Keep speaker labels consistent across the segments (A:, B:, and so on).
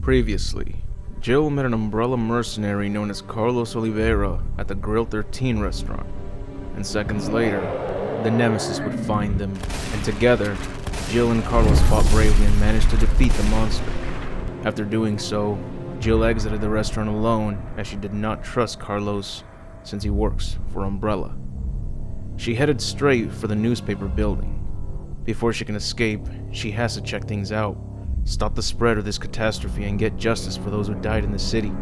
A: Previously, Jill met an umbrella mercenary known as Carlos Oliveira at the Grill 13 restaurant, and seconds later, the Nemesis would find them, and together, Jill and Carlos fought bravely and managed to defeat the monster. After doing so, Jill exited the restaurant alone as she did not trust Carlos since he works for Umbrella. She headed straight for the newspaper building. Before she can escape, she has to check things out, stop the spread of this catastrophe, and get justice for those who died in the city.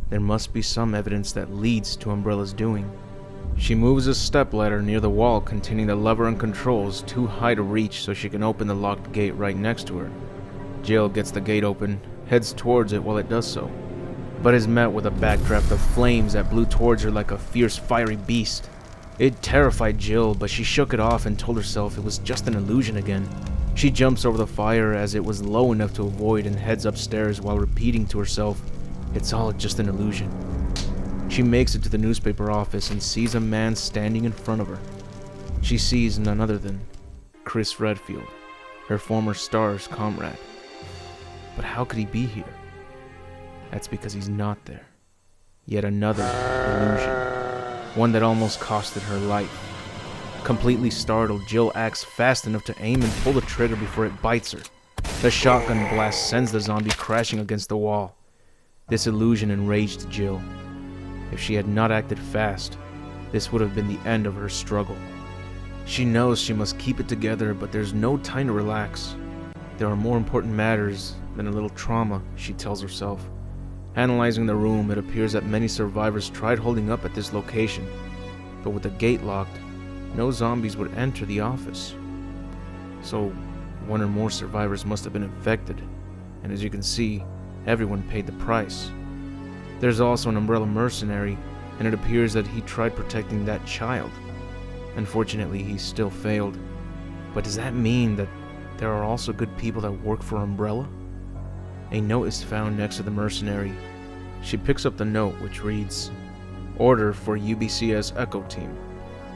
A: There must be some evidence that leads to Umbrella's doing. She moves a stepladder near the wall containing the lever and controls too high to reach so she can open the locked gate right next to her. Jill gets the gate open, heads towards it while it does so, but is met with a backdraft of flames that blew towards her like a fierce fiery beast. It terrified Jill, but she shook it off and told herself it was just an illusion again. She jumps over the fire as it was low enough to avoid and heads upstairs while repeating to herself, "It's all just an illusion." She makes it to the newspaper office and sees a man standing in front of her. She sees none other than Chris Redfield, her former star's comrade. But how could he be here? That's because he's not there. Yet another illusion, one that almost costed her life. Completely startled, Jill acts fast enough to aim and pull the trigger before it bites her. The shotgun blast sends the zombie crashing against the wall. This illusion enraged Jill. If she had not acted fast, this would have been the end of her struggle. She knows she must keep it together, but there's no time to relax. There are more important matters than a little trauma, she tells herself. Analyzing the room, it appears that many survivors tried holding up at this location, but with the gate locked, no zombies would enter the office. So, one or more survivors must have been infected, and as you can see, everyone paid the price. There's also an Umbrella mercenary, and it appears that he tried protecting that child. Unfortunately, he still failed. But does that mean that there are also good people that work for Umbrella? A note is found next to the mercenary. She picks up the note, which reads, "Order for UBCS Echo Team.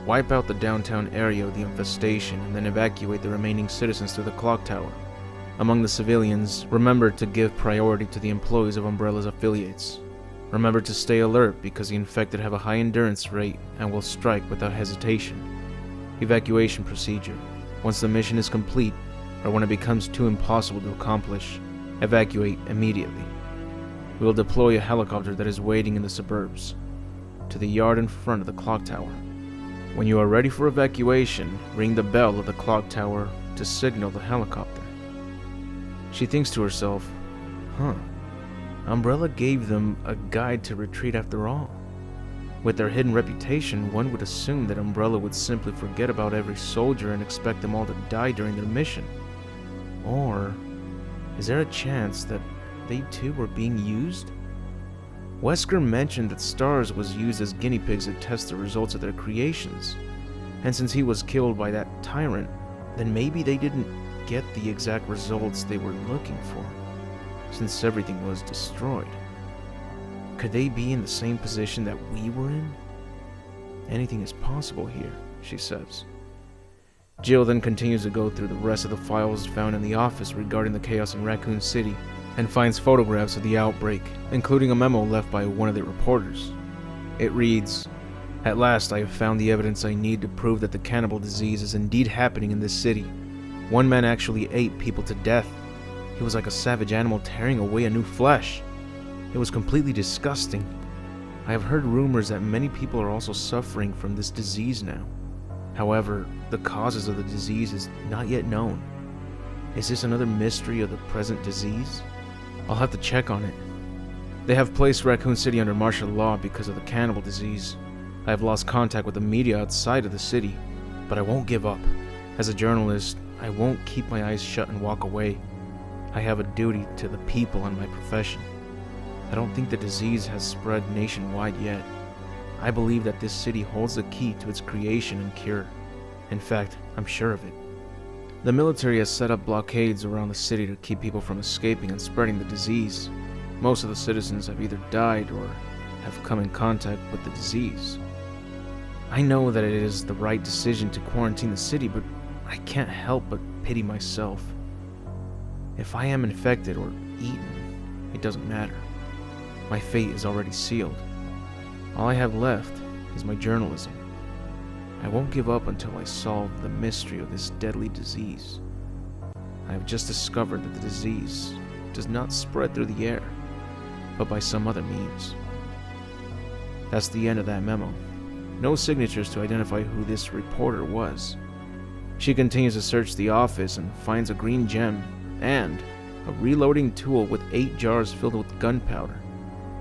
A: Wipe out the downtown area of the infestation and then evacuate the remaining citizens to the clock tower. Among the civilians, remember to give priority to the employees of Umbrella's affiliates. Remember to stay alert because the infected have a high endurance rate and will strike without hesitation. Evacuation procedure. Once the mission is complete, or when it becomes too impossible to accomplish, evacuate immediately. We will deploy a helicopter that is waiting in the suburbs, to the yard in front of the clock tower. When you are ready for evacuation, ring the bell of the clock tower to signal the helicopter." She thinks to herself, Umbrella gave them a guide to retreat after all. With their hidden reputation, one would assume that Umbrella would simply forget about every soldier and expect them all to die during their mission. Or is there a chance that they too were being used? Wesker mentioned that STARS was used as guinea pigs to test the results of their creations, and since he was killed by that tyrant, then maybe they didn't get the exact results they were looking for, since everything was destroyed. Could they be in the same position that we were in? Anything is possible here, she says. Jill then continues to go through the rest of the files found in the office regarding the chaos in Raccoon City, and finds photographs of the outbreak, including a memo left by one of the reporters. It reads, "At last I have found the evidence I need to prove that the cannibal disease is indeed happening in this city. One man actually ate people to death. He was like a savage animal tearing away a new flesh. It was completely disgusting. I have heard rumors that many people are also suffering from this disease now. However, the causes of the disease is not yet known. Is this another mystery of the present disease? I'll have to check on it. They have placed Raccoon City under martial law because of the cannibal disease. I have lost contact with the media outside of the city, but I won't give up. As a journalist, I won't keep my eyes shut and walk away. I have a duty to the people and my profession. I don't think the disease has spread nationwide yet. I believe that this city holds the key to its creation and cure. In fact, I'm sure of it. The military has set up blockades around the city to keep people from escaping and spreading the disease. Most of the citizens have either died or have come in contact with the disease. I know that it is the right decision to quarantine the city, but I can't help but pity myself. If I am infected or eaten, it doesn't matter. My fate is already sealed. All I have left is my journalism. I won't give up until I solve the mystery of this deadly disease. I have just discovered that the disease does not spread through the air, but by some other means. That's the end of that memo. No signatures to identify who this reporter was. She continues to search the office and finds a green gem and a reloading tool with 8 jars filled with gunpowder.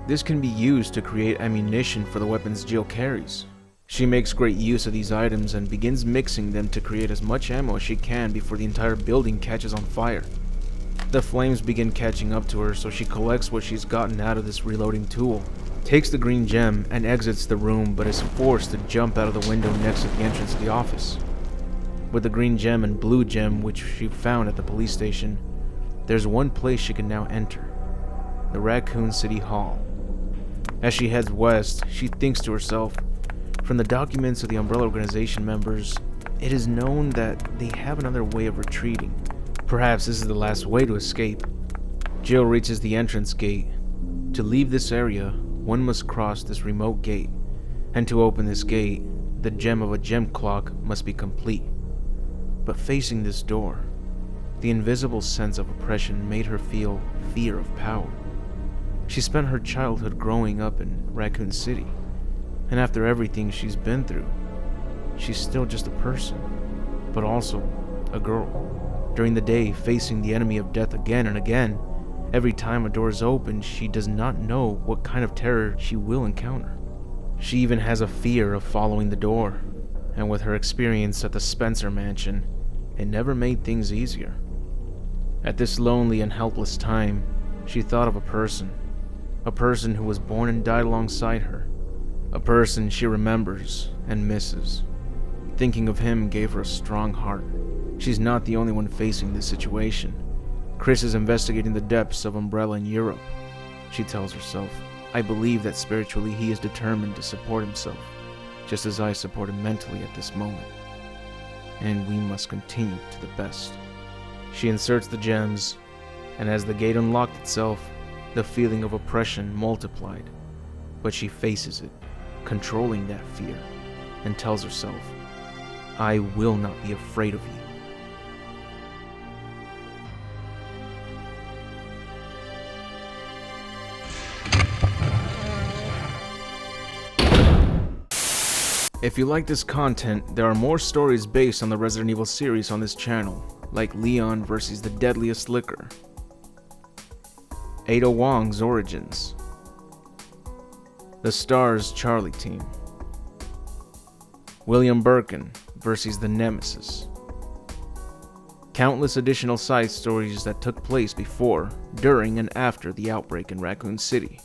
A: This can be used to create ammunition for the weapons Jill carries. She makes great use of these items and begins mixing them to create as much ammo as she can before the entire building catches on fire. The flames begin catching up to her, so she collects what she's gotten out of this reloading tool, takes the green gem, and exits the room, but is forced to jump out of the window next to the entrance to the office. With the green gem and blue gem which she found at the police station, there's one place she can now enter: the Raccoon City Hall. As she heads west, she thinks to herself, from the documents of the Umbrella Organization members, it is known that they have another way of retreating. Perhaps this is the last way to escape. Jill reaches the entrance gate. To leave this area, one must cross this remote gate, and to open this gate, the gem of a gem clock must be complete. But facing this door, the invisible sense of oppression made her feel fear of power. She spent her childhood growing up in Raccoon City, and after everything she's been through, she's still just a person, but also a girl. During the day, facing the enemy of death again and again, every time a door is opened, she does not know what kind of terror she will encounter. She even has a fear of following the door, and with her experience at the Spencer mansion, it never made things easier. At this lonely and helpless time, she thought of a person who was born and died alongside her, a person she remembers and misses. Thinking of him gave her a strong heart. She's not the only one facing this situation. Chris is investigating the depths of Umbrella in Europe. She tells herself, I believe that spiritually he is determined to support himself, just as I support him mentally at this moment. And we must continue to the best. She inserts the gems, and as the gate unlocked itself, the feeling of oppression multiplied. But she faces it, controlling that fear, and tells herself, I will not be afraid of you. If you like this content, there are more stories based on the Resident Evil series on this channel, like Leon versus the Deadliest Liquor, Ada Wong's Origins, The Stars Charlie Team, William Birkin versus the Nemesis, countless additional side stories that took place before, during, and after the outbreak in Raccoon City,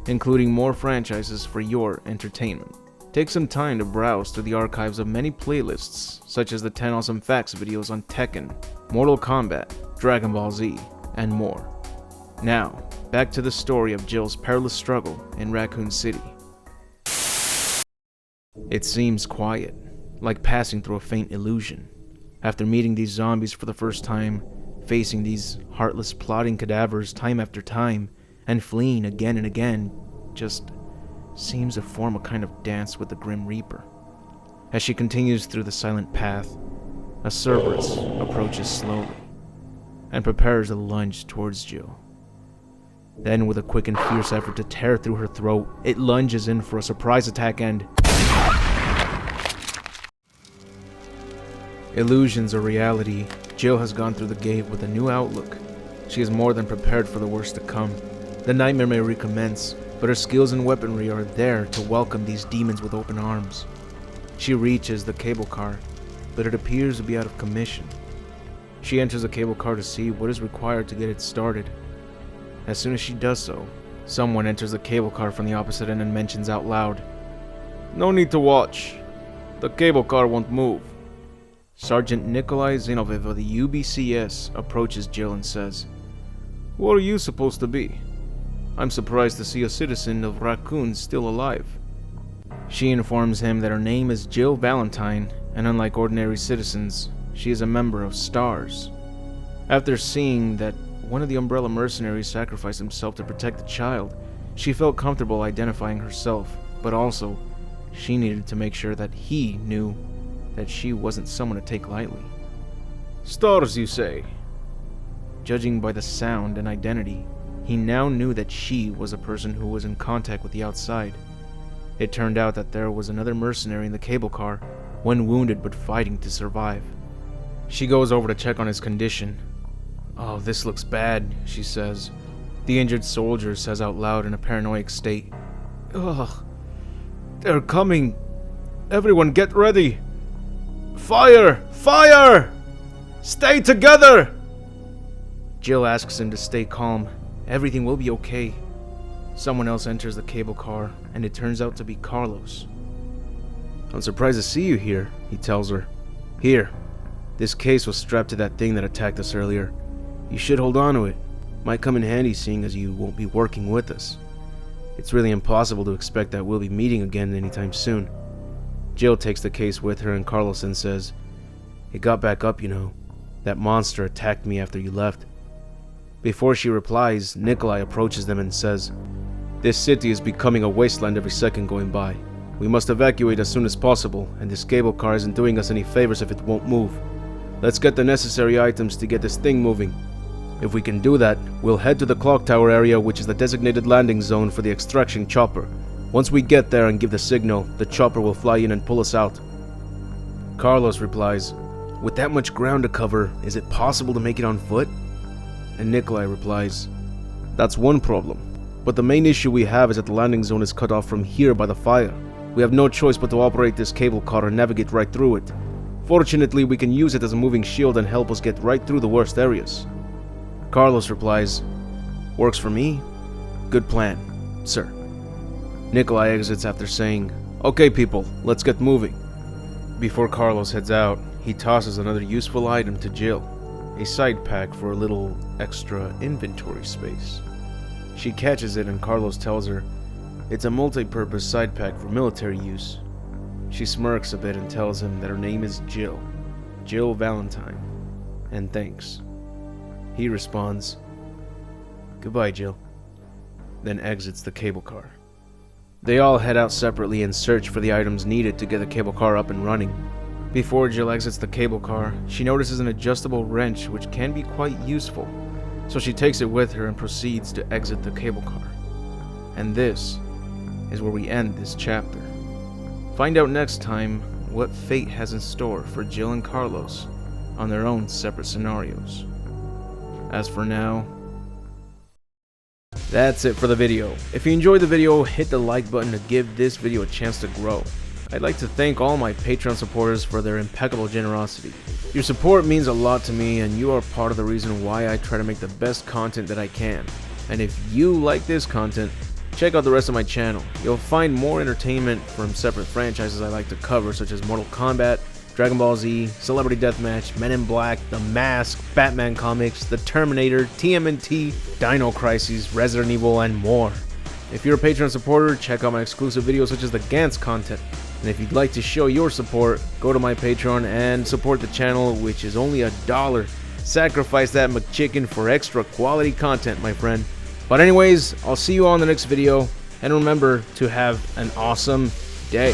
A: including more franchises for your entertainment. Take some time to browse through the archives of many playlists, such as the 10 Awesome Facts videos on Tekken, Mortal Kombat, Dragon Ball Z, and more. Now, back to the story of Jill's perilous struggle in Raccoon City. It seems quiet, like passing through a faint illusion. After meeting these zombies for the first time, facing these heartless plotting cadavers time after time, and fleeing again and again, just seems to form a kind of dance with the Grim Reaper. As she continues through the silent path, a Cerberus approaches slowly and prepares a lunge towards Jill. Then, with a quick and fierce effort to tear through her throat, it lunges in for a surprise attack and... Illusions or reality, Jill has gone through the gate with a new outlook. She is more than prepared for the worst to come. The nightmare may recommence, but her skills and weaponry are there to welcome these demons with open arms. She reaches the cable car, but it appears to be out of commission. She enters the cable car to see what is required to get it started. As soon as she does so, someone enters the cable car from the opposite end and mentions out loud, "No need to watch. The cable car won't move." Sergeant Nikolai Zinoviev of the UBCS approaches Jill and says, "Who are you supposed to be? I'm surprised to see a citizen of Raccoon still alive." She informs him that her name is Jill Valentine, and unlike ordinary citizens, she is a member of STARS. After seeing that one of the Umbrella mercenaries sacrificed himself to protect the child, she felt comfortable identifying herself, but also, she needed to make sure that he knew that she wasn't someone to take lightly. Stars, you say? Judging by the sound and identity, he now knew that she was a person who was in contact with the outside. It turned out that there was another mercenary in the cable car, one wounded but fighting to survive. She goes over to check on his condition. "Oh, this looks bad," she says. The injured soldier says out loud in a paranoid state, "Ugh, they're coming. Everyone get ready. Fire! Fire! Stay together!" Jill asks him to stay calm. Everything will be okay. Someone else enters the cable car, and it turns out to be Carlos. "I'm surprised to see you here," he tells her. "Here, this case was strapped to that thing that attacked us earlier. You should hold on to it. Might come in handy seeing as you won't be working with us. It's really impossible to expect that we'll be meeting again anytime soon." Jill takes the case with her, and Carlos then says, "It got back up, you know. That monster attacked me after you left." Before she replies, Nikolai approaches them and says, "This city is becoming a wasteland every second going by. We must evacuate as soon as possible, and this cable car isn't doing us any favors if it won't move. Let's get the necessary items to get this thing moving. If we can do that, we'll head to the clock tower area, which is the designated landing zone for the extraction chopper. Once we get there and give the signal, the chopper will fly in and pull us out." Carlos replies, "With that much ground to cover, is it possible to make it on foot?" And Nikolai replies, "That's one problem. But the main issue we have is that the landing zone is cut off from here by the fire. We have no choice but to operate this cable car and navigate right through it. Fortunately, we can use it as a moving shield and help us get right through the worst areas." Carlos replies, "Works for me. Good plan, sir." Nikolai exits after saying, "Okay people, let's get moving." Before Carlos heads out, he tosses another useful item to Jill, a side pack for a little extra inventory space. She catches it and Carlos tells her it's a multi-purpose side pack for military use. She smirks a bit and tells him that her name is Jill Valentine, and thanks. He responds, "Goodbye, Jill," then exits the cable car. They all head out separately and search for the items needed to get the cable car up and running. Before Jill exits the cable car, she notices an adjustable wrench which can be quite useful, so she takes it with her and proceeds to exit the cable car. And this is where we end this chapter. Find out next time what fate has in store for Jill and Carlos on their own separate scenarios. As for now, that's it for the video. If you enjoyed the video, hit the like button to give this video a chance to grow. I'd like to thank all my Patreon supporters for their impeccable generosity. Your support means a lot to me, and you are part of the reason why I try to make the best content that I can. And if you like this content, check out the rest of my channel. You'll find more entertainment from separate franchises I like to cover, such as Mortal Kombat, Dragon Ball Z, Celebrity Deathmatch, Men in Black, The Mask, Batman comics, The Terminator, TMNT, Dino Crises, Resident Evil, and more. If you're a Patreon supporter, check out my exclusive videos such as the Gantz content. And if you'd like to show your support, go to my Patreon and support the channel, which is only $1. Sacrifice that McChicken for extra quality content, my friend. But anyways, I'll see you all in the next video, and remember to have an awesome day.